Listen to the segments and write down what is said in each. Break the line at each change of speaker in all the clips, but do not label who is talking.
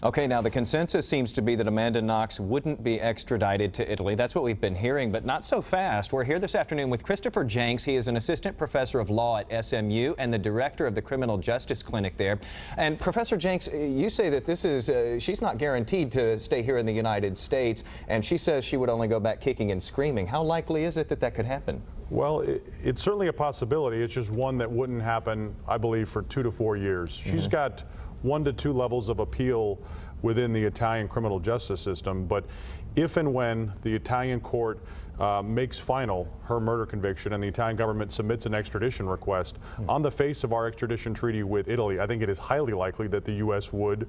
Okay, now the consensus seems to be that Amanda Knox wouldn't be extradited to Italy. That's what we've been hearing, but not so fast. We're here this afternoon with Christopher Jenks. He is an assistant professor of law at SMU and the director of the Criminal Justice Clinic there. And Professor Jenks, you say that this is, she's not guaranteed to stay here in the United States, and she says she would only go back kicking and screaming. How likely is it that that could happen?
Well, it's certainly a possibility. It's just one that wouldn't happen, I believe, for 2 to 4 years. She's got 1 to 2 levels of appeal within the Italian criminal justice system, but if and when the Italian court makes final her murder conviction and the Italian government submits an extradition request, on the face of our extradition treaty with Italy, I think it is highly likely that the U.S. would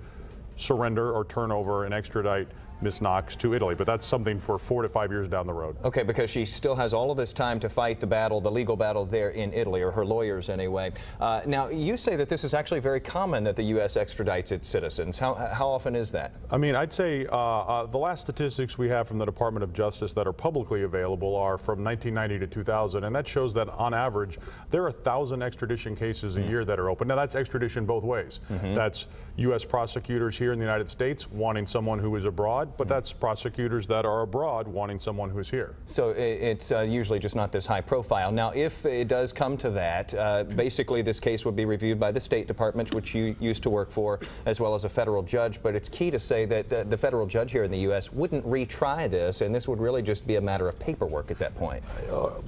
surrender or turn over and extradite Ms. Knox to Italy, but that's something for 4 to 5 years down the road. Okay,
because she still has all of this time to fight the battle, the legal battle there in Italy, or her lawyers anyway. Now, you say that this is actually very common that the U.S. extradites its citizens. How often is that?
I mean, I'd say the last statistics we have from the Department of Justice that are publicly available are from 1990 to 2000, and that shows that on average there are 1,000 extradition cases a year that are open. Now, that's extradition both ways. That's U.S. prosecutors here in the United States wanting someone who is abroad, but that's prosecutors that are abroad wanting someone who's here.
So it's usually just not this high profile. Now, if it does come to that, basically this case would be reviewed by the State Department, which you used to work for, as well as a federal judge. But it's key to say that the federal judge here in the U.S. wouldn't retry this, and this would really just be a matter of paperwork at that point.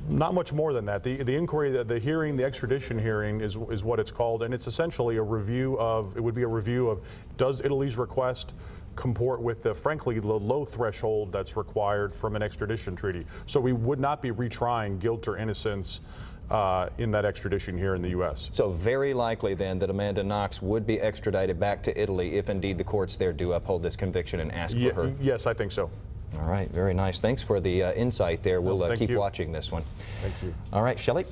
Not much more than that. The inquiry, the hearing, the extradition hearing is what it's called, and it's essentially a review of, it would be a review of, does Italy's request comport with the, frankly, the low threshold that's required from an extradition treaty. So we would not be retrying guilt or innocence in that extradition here in the U.S.
So very likely then that Amanda Knox would be extradited back to Italy if indeed the courts there do uphold this conviction and ask for her.
Yes, I think so.
All right, very nice. Thanks for the insight there. We'll keep watching this one.
Thank you.
All right, Shelley.